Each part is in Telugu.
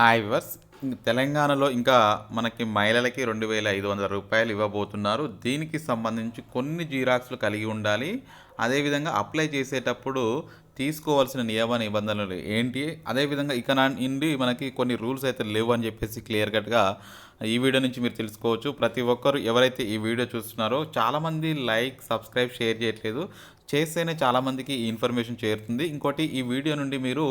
Hi viewers. తెలంగాణలో ఇంకా మనకి మహిళలకి 2,500 రూపాయలు ఇవ్వబోతున్నారు. దీనికి సంబంధించి కొన్ని జిరాక్స్‌లు కలిగి ఉండాలి. అదేవిధంగా అప్లై చేసేటప్పుడు తీసుకోవాల్సిన నియమ నిబంధనలు ఏంటి? అదేవిధంగా ఇక నుండి మనకి కొన్ని రూల్స్ అయితే లేవు అని చెప్పేసి క్లియర్ కట్‌గా ఈ వీడియో నుంచి మీరు తెలుసుకోవచ్చు. ప్రతి ఒక్కరు ఎవరైతే ఈ వీడియో చూస్తున్నారో చాలామంది లైక్, సబ్స్క్రైబ్, షేర్ చేయట్లేదు. చేస్తేనే చాలామందికి ఈ ఇన్ఫర్మేషన్ చేరుతుంది. ఇంకోటి ఈ వీడియో నుండి మీరు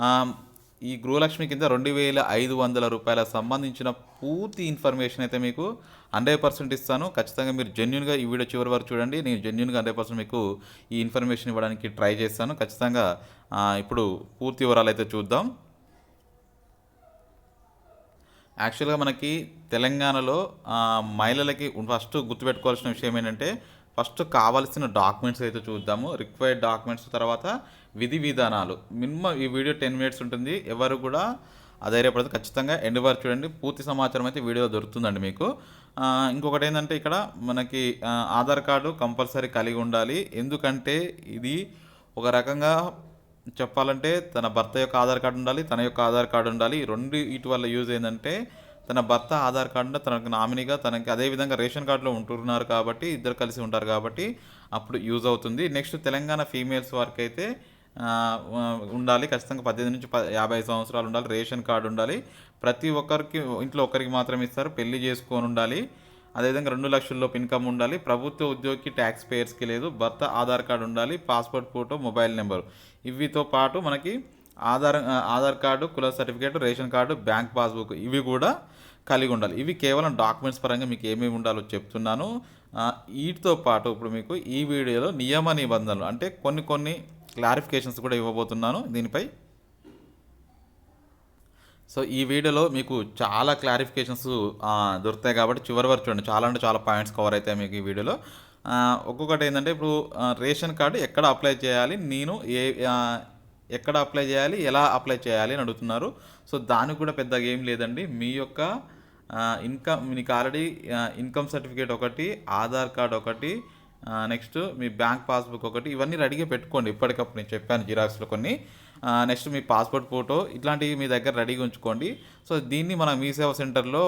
ఆహ్ ఈ గృహలక్ష్మి కింద 2,500 రూపాయలకు సంబంధించిన పూర్తి ఇన్ఫర్మేషన్ అయితే మీకు 100% ఇస్తాను. ఖచ్చితంగా మీరు జెన్యూన్‌గా ఈ వీడియో చివరి వరకు చూడండి. నేను జెన్యూన్‌గా 100% మీకు ఈ ఇన్ఫర్మేషన్ ఇవ్వడానికి ట్రై చేస్తాను. ఖచ్చితంగా ఇప్పుడు పూర్తి వివరాలైతే చూద్దాం. యాక్చువల్‌గా మనకి తెలంగాణలో మహిళలకి ఫస్ట్ గుర్తుపెట్టుకోవాల్సిన విషయం ఏంటంటే, ఫస్ట్ కావాల్సిన డాక్యుమెంట్స్ అయితే చూద్దాము. రిక్వైర్డ్ డాక్యుమెంట్స్, తర్వాత విధి విధానాలు. మినిమం ఈ వీడియో 10 మినిట్స్ ఉంటుంది. ఎవరు కూడా అధైర్యపడదు. ఖచ్చితంగా ఎండ్ వరకు చూడండి. పూర్తి సమాచారం అయితే వీడియోలో దొరుకుతుందండి మీకు. ఇంకొకటి ఏంటంటే ఇక్కడ మనకి ఆధార్ కార్డు కంపల్సరీ కలిగి ఉండాలి. ఎందుకంటే ఇది ఒక రకంగా చెప్పాలంటే తన భర్త యొక్క ఆధార్ కార్డు ఉండాలి, తన యొక్క ఆధార్ కార్డు ఉండాలి. రెండు వీటి వల్ల యూజ్ ఏంటంటే తన భర్త ఆధార్ కార్డులో తనకు నామినీగా తనకి అదేవిధంగా రేషన్ కార్డులో ఉంటున్నారు కాబట్టి ఇద్దరు కలిసి ఉంటారు కాబట్టి అప్పుడు యూజ్ అవుతుంది. నెక్స్ట్ తెలంగాణ ఫీమేల్స్ వరకు అయితే ఉండాలి. ఖచ్చితంగా 18 నుంచి 55 సంవత్సరాలు ఉండాలి. రేషన్ కార్డు ఉండాలి. ప్రతి ఒక్కరికి ఇంట్లో ఒక్కరికి మాత్రమే ఇస్తారు. పెళ్లి చేసుకొని ఉండాలి. అదేవిధంగా 2 లక్షల లోపు ఇన్కమ్ ఉండాలి. ప్రభుత్వ ఉద్యోగికి ట్యాక్స్ పేయర్స్కి లేదు. భర్త ఆధార్ కార్డు ఉండాలి. పాస్పోర్ట్ ఫోటో, మొబైల్ నెంబరు ఇవితో పాటు మనకి ఆధార్ కార్డు, కుల certificate, ration card, bank passbook ఇవి కూడా కలిగి ఉండాలి. ఇవి కేవలం డాక్యుమెంట్స్ పరంగా మీకు ఏమేమి ఉండాలో చెప్తున్నాను. వీటితో పాటు ఇప్పుడు మీకు ఈ వీడియోలో నియమ నిబంధనలు అంటే కొన్ని క్లారిఫికేషన్స్ కూడా ఇవ్వబోతున్నాను దీనిపై. సో ఈ వీడియోలో మీకు చాలా క్లారిఫికేషన్స్ దొరుకుతాయి కాబట్టి చివరి వరకు చూడండి. చాలా అంటే చాలా పాయింట్స్ కవర్ అవుతాయి మీకు ఈ వీడియోలో. ఒక్కొక్కటి ఏంటంటే ఇప్పుడు రేషన్ కార్డు ఎక్కడ అప్లై చేయాలి, నేను ఎక్కడ అప్లై చేయాలి, ఎలా అప్లై చేయాలి అని అడుగుతున్నారు. సో దానికి కూడా పెద్దగా ఏం లేదండి. మీ యొక్క మీకు ఆల్రెడీ ఇన్కమ్ సర్టిఫికేట్ ఒకటి, ఆధార్ కార్డ్ ఒకటి, నెక్స్ట్ మీ బ్యాంక్ పాస్బుక్ ఒకటి, ఇవన్నీ రెడీగా పెట్టుకోండి. ఇప్పటికప్పుడు నేను చెప్పాను జిరాక్స్లో కొన్ని. నెక్స్ట్ మీ పాస్పోర్ట్ ఫోటో ఇట్లాంటివి మీ దగ్గర రెడీగా ఉంచుకోండి. సో దీన్ని మన మీ సేవా సెంటర్లో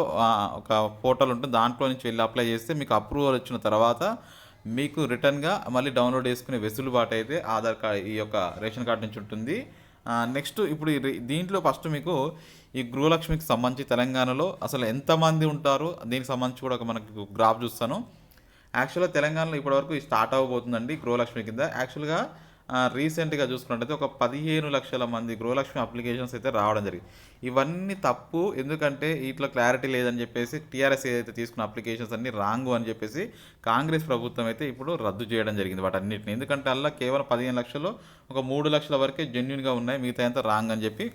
ఒక పోర్టల్ ఉంటుంది. దాంట్లో నుంచి వెళ్ళి అప్లై చేస్తే మీకు అప్రూవల్ వచ్చిన తర్వాత మీకు రిటర్న్గా మళ్ళీ డౌన్లోడ్ చేసుకునే వెసులుబాటు అయితే ఆధార్ కార్డ్ ఈ యొక్క రేషన్ కార్డు నుంచి ఉంటుంది. నెక్స్ట్ ఇప్పుడు దీంట్లో ఫస్ట్ మీకు ఈ గృహలక్ష్మికి సంబంధించి తెలంగాణలో అసలు ఎంతమంది ఉంటారు దీనికి సంబంధించి కూడా ఒక మనకు గ్రాఫ్ చూస్తాను. యాక్చువల్గా తెలంగాణలో ఇప్పటివరకు స్టార్ట్ అవ్వబోతుందండి గృహలక్ష్మి కింద. యాక్చువల్గా రీసెంట్గా చూసుకున్నట్టయితే ఒక 15 లక్షల మంది గృహలక్ష్మి అప్లికేషన్స్ అయితే రావడం జరిగింది. ఇవన్నీ తప్పు. ఎందుకంటే వీటిలో క్లారిటీ లేదని చెప్పేసి టీఆర్ఎస్ ఏదైతే తీసుకున్న అప్లికేషన్స్ అన్నీ రాంగు అని చెప్పేసి కాంగ్రెస్ ప్రభుత్వం అయితే ఇప్పుడు రద్దు చేయడం జరిగింది వాటన్నిటిని. ఎందుకంటే అలా కేవలం 15 లక్షల్లో ఒక 3 లక్షల వరకే జెన్యున్గా ఉన్నాయి, మిగతా అంతా రాంగ్ అని చెప్పి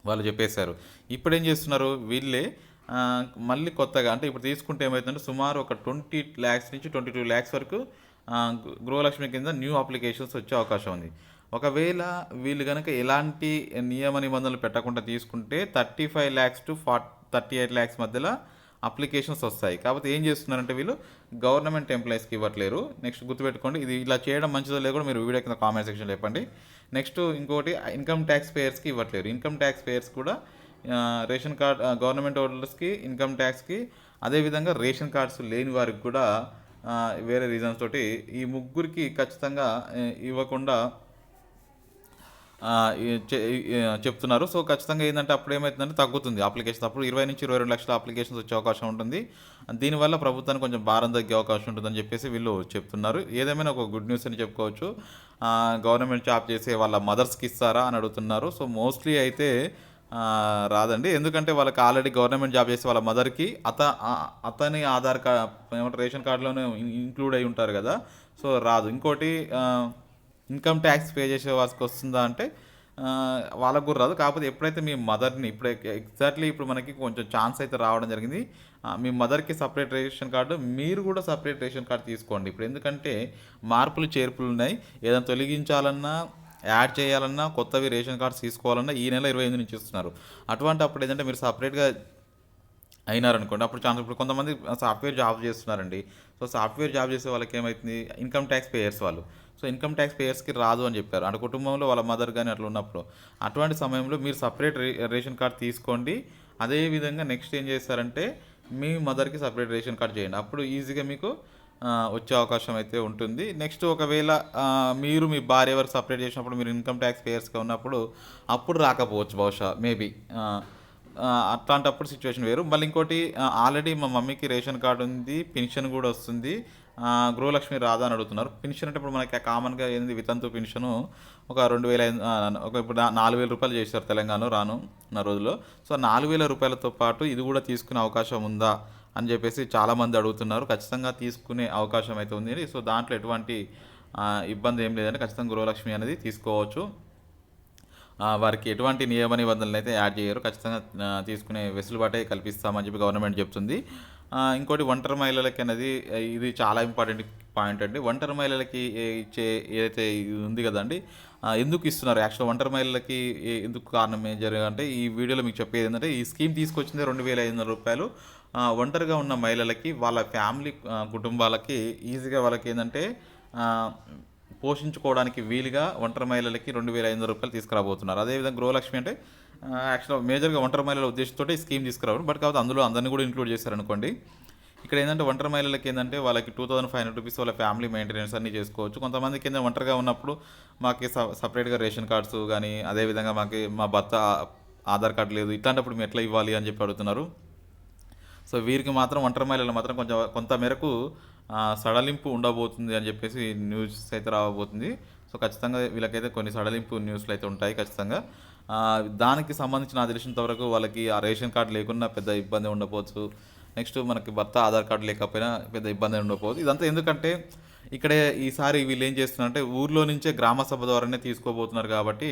వాళ్ళు చెప్పేశారు. ఇప్పుడు ఏం చేస్తున్నారు వీళ్ళే మళ్ళీ కొత్తగా అంటే ఇప్పుడు తీసుకుంటే ఏమవుతుందంటే సుమారు ఒక 20 lakhs నుంచి 22 lakhs వరకు గృహలక్ష్మి కింద న్యూ అప్లికేషన్స్ వచ్చే అవకాశం ఉంది. ఒకవేళ వీళ్ళు కనుక ఎలాంటి నియమ నిబంధనలు పెట్టకుండా తీసుకుంటే 35 lakhs to 38 lakhs మధ్యలో అప్లికేషన్స్ వస్తాయి. కాకపోతే ఏం చేస్తున్నారంటే వీళ్ళు గవర్నమెంట్ ఎంప్లాయీస్కి ఇవ్వట్లేరు. నెక్స్ట్ గుర్తుపెట్టుకోండి, ఇది ఇలా చేయడం మంచిదో లేదో కూడా మీరు వీడియో కింద కామెంట్ సెక్షన్లో చెప్పండి. నెక్స్ట్ ఇంకోటి ఇన్కమ్ ట్యాక్స్ పేయర్స్కి ఇవ్వట్లేరు. ఇన్కమ్ ట్యాక్స్ పేయర్స్ కూడా రేషన్ కార్డ్ గవర్నమెంట్ హోల్డర్స్కి, ఇన్కమ్ ట్యాక్స్కి, అదేవిధంగా రేషన్ కార్డ్స్ లేని వారికి కూడా వేరే రీజన్స్ తోటి ఈ ముగ్గురికి ఖచ్చితంగా ఇవ్వకుండా చెప్తున్నారు. సో ఖచ్చితంగా ఏంటంటే అప్పుడు ఏమవుతుందంటే తగ్గుతుంది అప్లికేషన్. అప్పుడు 20 నుంచి 22 లక్షల అప్లికేషన్స్ వచ్చే అవకాశం ఉంటుంది. దీనివల్ల ప్రభుత్వానికి కొంచెం భారం తగ్గే అవకాశం ఉంటుందని చెప్పేసి వీళ్ళు చెప్తున్నారు. ఏదేమైనా ఒక గుడ్ న్యూస్ అని చెప్పుకోవచ్చు. గవర్నమెంట్ జాబ్ చేసే వాళ్ళ మదర్స్కి ఇస్తారా అని అడుగుతున్నారు. సో మోస్ట్లీ అయితే రాదండి. ఎందుకంటే వాళ్ళకి ఆల్రెడీ గవర్నమెంట్ జాబ్ చేసే వాళ్ళ మదర్కి అతని ఆధార్ కార్డ్ ఏమంటారు రేషన్ కార్డులోనే ఇంక్లూడ్ అయి ఉంటారు కదా. సో రాదు. ఇంకోటి ఇన్కమ్ ట్యాక్స్ పే చేసే వాళ్ళకి వస్తుందా అంటే వాళ్ళకు కూడా రాదు. కాకపోతే ఎప్పుడైతే మీ మదర్ని ఇప్పుడు ఎగ్జాక్ట్లీ ఇప్పుడు మనకి కొంచెం ఛాన్స్ అయితే రావడం జరిగింది. మీ మదర్కి సపరేట్ రేషన్ కార్డు, మీరు కూడా సపరేట్ రేషన్ కార్డు తీసుకోండి. ఇప్పుడు ఎందుకంటే మార్పులు చేర్పులు ఉన్నాయి. ఏదైనా తొలగించాలన్నా, యాడ్ చేయాలన్నా, కొత్తవి రేషన్ కార్డ్స్ తీసుకోవాలన్నా ఈ నెల 28 నుంచి ఇస్తున్నారు. అటువంటి అప్పుడు ఏంటంటే మీరు సపరేట్గా అయినారనుకోండి. అప్పుడు ఛాన్స్ ఇప్పుడు కొంతమంది సాఫ్ట్‌వేర్ జాబ్ చేస్తున్నారండి. సో, సాఫ్ట్‌వేర్ జాబ్ చేసే వాళ్ళకేమైతుంది ఇన్‌కమ్ టాక్స్ పేయర్స్ వాళ్ళు. సో, ఇన్‌కమ్ టాక్స్ పేయర్స్‌కి రాదు అని చెప్పారు. అంటే కుటుంబంలో వాళ్ళ మదర్ గాని అట్లా ఉన్నప్పుడు. అటువంటి సమయంలో మీరు సెపరేట్ రేషన్ కార్డ్ తీసుకోండి. అదే విధంగా నెక్స్ట్ ఏం చేస్తారంటే మీ మదర్‌కి సెపరేట్ రేషన్ కార్డ్ చేయండి. అప్పుడు ఈజీగా మీకు వచ్చే అవకాశం అయితే ఉంటుంది. నెక్స్ట్ ఒకవేళ మీరు మీ భార్య వరకు సెపరేట్ చేసినప్పుడు మీరు ఇన్‌కమ్ టాక్స్ పేయర్స్‌గా ఉన్నప్పుడు అప్పుడు రాకపోవచ్చు బహుశా మేబీ. అట్లాంటప్పుడు సిచ్యువేషన్ వేరు. మళ్ళీ ఇంకోటి ఆల్రెడీ మా మమ్మీకి రేషన్ కార్డ్ ఉంది. పెన్షన్ గూడా వస్తుంది. గృహలక్ష్మి రాదా అని అడుగుతున్నారు. పెన్షన్ అంటే ఇప్పుడు మనకి కామన్‌గా ఏంది వితంతు పెన్షను ఒక 2005 ఒక ఇప్పుడు రూ. 4000 చేశారు తెలంగాణలో రానున్న రోజుల్లో. సో, రూ. 4000తో పాటు ఇది గూడా తీసుకునే అవకాశం ఉందా? అని జెప్పేసి చాలామంది అడుగుతున్నారు. ఖచ్చితంగా తీసుకునే అవకాశం అయితే ఉంది. సో, దాంట్లో ఎటువంటి ఇబ్బంది ఏం లేదండి. ఖచ్చితంగా గృహలక్ష్మి అనేది తీసుకోవచ్చు. వారికి ఎటువంటి నియమ నిబంధనలైతే యాడ్ చేయరు. ఖచ్చితంగా తీసుకునే వెసులుబాటే కల్పిస్తామని చెప్పి గవర్నమెంట్ చెప్తుంది. ఇంకోటి ఒంటరి మహిళలకి అనేది ఇది చాలా ఇంపార్టెంట్ పాయింట్ అండి. ఒంటరి మహిళలకి ఇచ్చే ఏదైతే ఇది ఉంది కదండీ! ఎందుకు ఇస్తున్నారు యాక్చువల్‌గా ఒంటరి మహిళలకి ఎందుకు కారణం మేజర్‌గా అంటే ఈ వీడియోలో మీకు చెప్పేది ఏందంటే ఈ స్కీమ్ తీసుకొచ్చిందే రూ. 2500. ఒంటరిగా ఉన్న మహిళలకి వాళ్ళ ఫ్యామిలీ కుటుంబాలకి ఈజీగా వాళ్ళకేందంటే ఆహ్, పోషించుకోవడానికి వీలుగా ఒంటరి మహిళలకి రూ. 2500 తీసుకురాబోతున్నారు. అదేవిధంగా గృహలక్ష్మి అంటే యాక్చువల్‌గా మేజర్‌గా ఒంటరి మహిళల ఉద్దేశంతోటి ఈ స్కీమ్ తీసుకురావడం. బట్ కాకపోతే అందులో అందరిని కూడా ఇంక్లూడ్ చేశారనుకోండి. ఇక్కడ ఏందంటే ఒంటరి మహిళలకి ఏందంటే వాళ్ళకి రూ. 2500 వాళ్ళ ఫ్యామిలీ మెయింటెనెన్స్ అన్నీ చేసుకోవచ్చు. కొంతమందికి ఏందంటే ఒంటరిగా ఉన్నప్పుడు మాకు సెపరేట్‌గా రేషన్ కార్డ్స్ గానీ, అదేవిధంగా మా భర్త ఆధార్ కార్డ్ లేదు. ఇట్లాంటప్పుడు మేము ఎట్లా ఇవ్వాలి అని చెప్పి అడుగుతున్నారు. సో, వీరికి మాత్రం ఒంటరి మహిళలు మాత్రం కొంత మేరకు సడలింపు ఉండబోతుంది అని చెప్పేసి న్యూస్ అయితే రాబోతుంది. సో, ఖచ్చితంగా వీళ్ళకైతే కొన్ని సడలింపు న్యూస్‌లు అయితే ఉంటాయి ఖచ్చితంగా. దానికి సంబంధించి నాకు తెలిసినంత వరకు వాళ్ళకి ఆ రేషన్ కార్డ్ లేకున్నా పెద్ద ఇబ్బంది ఉండకపోవచ్చు. నెక్స్ట్ మనకి భర్త ఆధార్ కార్డ్ లేకపోయినా పెద్ద ఇబ్బంది ఉండకపోవచ్చు. ఇదంతా ఎందుకంటే ఇక్కడే ఈసారి వీళ్ళు ఏం చేస్తున్నారంటే ఊర్లో నుంచే గ్రామ సభ ద్వారానే తీసుకోబోతున్నారు కాబట్టి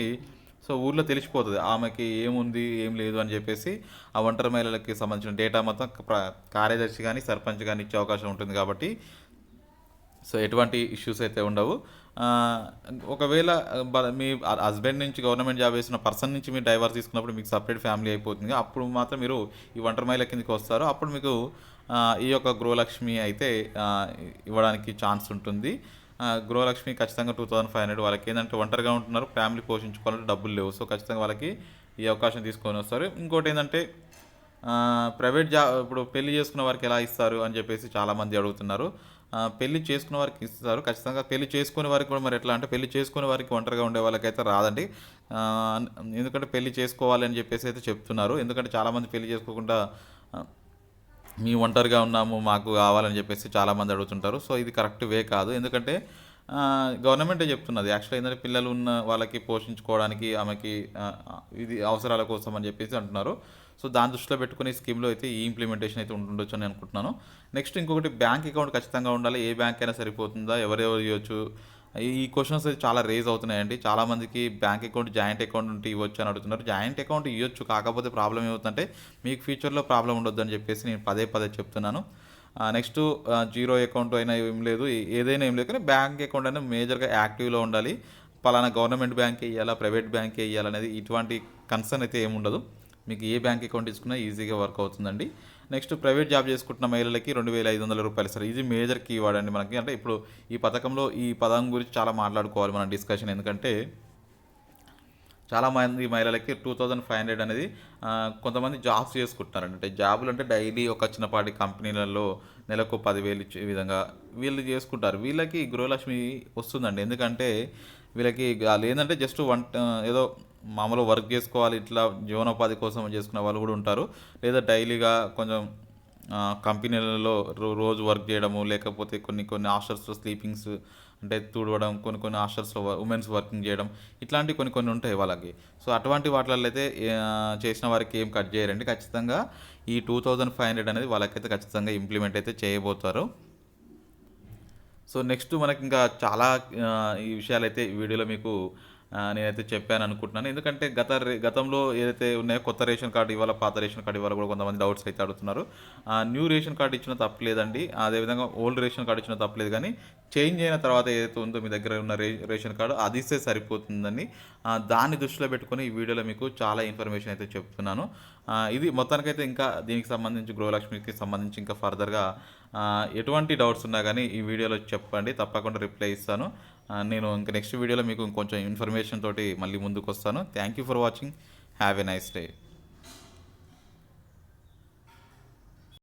సో, ఊర్లో తెలిసిపోతది. ఆమెకి ఏముంది, ఏం లేదు అని జెప్పేసి ఆ ఒంటరి మహిళలకి సంబంధించిన డేటా మొత్తం కార్యదర్శి గాని, సర్పంచ్ గాని ఇచ్చే అవకాశం ఉంటుంది కాబట్టి సో, ఎటువంటి ఇష్యూస్ అయితే ఉండవు. ఆహ్, ఒకవేళ మీ హస్బెండ్ నుంచి గవర్నమెంట్ జాబ్ చేసిన పర్సన్ నుంచి మీరు డైవర్స్ తీసుకున్నప్పుడు మీకు సెపరేట్ ఫ్యామిలీ అయిపోతుంది. అప్పుడు మాత్రం మీరు ఈ ఒంటరి మహిళ కిందకి వస్తారు. అప్పుడు మీకు ఈ యొక్క గృహలక్ష్మి అయితే ఇవ్వడానికి ఛాన్స్ ఉంటుంది. గృహలక్ష్మి ఖచ్చితంగా 2500 వాళ్ళకేందంటే ఒంటరిగా ఉంటున్నారు. ఫ్యామిలీ పోషించుకోవాలంటే డబ్బులు లేవు. సో, ఖచ్చితంగా వాళ్ళకి ఈ అవకాశం తీసుకొనొస్తారు. ఇంకోటేందంటే ప్రైవేట్ ఇప్పుడు పెళ్లి చేసుకున్న వారికి ఎలా ఇస్తారు అని చెప్పేసి చాలామంది అడుగుతున్నారు. పెళ్లి చేసుకున్న వారికి ఇస్తారు. ఖచ్చితంగా పెళ్లి చేసుకునే వారికి కూడా మరి ఎట్లా అంటే పెళ్లి చేసుకునే వారికి ఒంటరిగా ఉండే వాళ్ళకైతే రాదండి. ఆహ్, ఎందుకంటే పెళ్లి చేసుకోవాలి అని చెప్పేసి అయితే చెప్తున్నారు. ఎందుకంటే చాలామంది పెళ్లి చేసుకోకుండా ఆహ్, మేము ఒంటరిగా ఉన్నాము. మాకు కావాలని చెప్పేసి చాలామంది అడుగుతుంటారు. సో, ఇది కరెక్ట్ వే కాదు. ఎందుకంటే గవర్నమెంటే చెప్తున్నది. యాక్చువల్‌గా ఏందంటే పిల్లలు ఉన్న వాళ్ళకి పోషించుకోవడానికి ఆమెకి ఇది అవసరాల కోసం అని చెప్పేసి అంటున్నారు. సో, దాన్ని దృష్టిలో పెట్టుకొని ఈ స్కీమ్‌లో అయితే ఈ ఇంప్లిమెంటేషన్ అయితే ఉంటుండొచ్చు అని అనుకుంటున్నాను. నెక్స్ట్ ఇంకొకటి బ్యాంక్ అకౌంట్ ఖచ్చితంగా ఉండాలి. ఏ బ్యాంక్ అయినా సరిపోతుందా? ఎవరెవరు ఇయ్యొచ్చు? ఈ క్వెషన్స్ అయితే చాలా రేజ్ అవుతున్నాయండి. చాలామందికి బ్యాంక్ అకౌంట్, జాయింట్ అకౌంట్ ఉంటే ఇవ్వచ్చు అని అడుగుతున్నారు. జాయింట్ అకౌంట్ ఇయ్యొచ్చు. కాకపోతే ప్రాబ్లమ్ ఏమవుతుందంటే మీకు ఫ్యూచర్‌లో ప్రాబ్లమ్ ఉండొద్దని చెప్పేసి నేను పదే పదే చెప్తున్నాను. నెక్స్ట్ జీరో అకౌంట్ అయినా ఏం లేదు. ఏదైనా ఏం లేదు. కానీ బ్యాంక్ అకౌంట్ అనేది మేజర్‌గా యాక్టివ్‌లో ఉండాలి. పలానా గవర్నమెంట్ బ్యాంకే ఇయ్యాలా, ప్రైవేట్ బ్యాంకే ఇయ్యాలనేది ఇటువంటి కన్సర్న్ అయితే ఏముండదు. మీకు ఏ బ్యాంక్ అకౌంట్ తీసుకున్నా ఈజీగా వర్క్ అవుతుందండి. నెక్స్ట్ ప్రైవేట్ జాబ్ చేసుకుంటున్న మహిళలకి రూ. 2500 సార్. ఇది మేజర్ కీవర్డ్ అండి మనకి. అంటే ఇప్పుడు ఈ పథకంలో ఈ పదం గురించి చాలా మాట్లాడుకోవాలి మనం డిస్కషన్. ఎందుకంటే చాలామంది మహిళలకి 2500 అనేది కొంతమంది జాబ్స్ చేసుకుంటున్నారండి. అంటే జాబులు అంటే డైలీ ఒక చిన్నపాటి కంపెనీలలో నెలకు 10,000 ఇచ్చే విధంగా వీళ్ళు చేసుకుంటారు. వీళ్ళకి గృహలక్ష్మి వస్తుందండి. ఎందుకంటే వీళ్ళకి ఆళ్ళేందంటే జస్ట్ ఏదో మామూలుగా వర్క్ చేసుకోవాలి. ఇట్లా జీవనోపాధి కోసం చేసుకునే వాళ్ళు కూడా ఉంటారు. లేదా డైలీగా కొంచెం కంపెనీలలో రోజు వర్క్ చేయడము, లేకపోతే కొన్ని కొన్ని హాస్టల్స్‌లో స్లీపింగ్స్ అంటే తుడవడం, కొన్ని కొన్ని హాస్టల్స్‌లో ఉమెన్స్ వర్కింగ్ చేయడం, ఇట్లాంటివి కొన్ని కొన్ని ఉంటాయి వాళ్ళకి. సో, అటువంటి వాటిలల్లో అయితే చేసిన వారికి ఏం కట్ చేయరండి. ఖచ్చితంగా ఈ 2500 అనేది వాళ్ళకైతే ఖచ్చితంగా ఇంప్లిమెంట్ అయితే చేయబోతారు. సో, నెక్స్ట్ మనకింకా చాలా ఈ విషయాలైతే ఈ వీడియోలో మీకు నేనైతే చెప్పాను అనుకుంటున్నాను. ఎందుకంటే గతంలో ఏదైతే ఉన్నాయో కొత్త రేషన్ కార్డ్ ఇవ్వాలా, పాత రేషన్ కార్డ్ ఇవ్వాలా కూడా కొంతమంది డౌట్స్ అయితే అడుగుతున్నారు. న్యూ రేషన్ కార్డ్ ఇచ్చిన తప్పులేదండి. అదేవిధంగా ఓల్డ్ రేషన్ కార్డ్ ఇచ్చిన తప్పులేదు గానీ, చేంజ్ అయిన తర్వాత ఏదైతే ఉందో మీ దగ్గర ఉన్న రేషన్ కార్డ్ అది ఇస్తే సరిపోతుందని దాన్ని దృష్టిలో పెట్టుకొని ఈ వీడియోలో మీకు చాలా ఇన్ఫర్మేషన్ అయితే చెప్తున్నాను. ఇది మొత్తానికైతే ఇంకా దీనికి సంబంధించి గృహలక్ష్మికి సంబంధించి ఇంకా ఫర్దర్‌గా ఎటువంటి డౌట్స్ ఉన్నా గానీ ఈ వీడియోలో చెప్పండి. తప్పకుండా రిప్లై ఇస్తాను. నేను ఇంక నెక్స్ట్ వీడియోలో మీకు ఇంకొంచెం ఇన్ఫర్మేషన్ తోటి మళ్ళీ ముందుకొస్తాను. Thank you for watching. Have a nice day.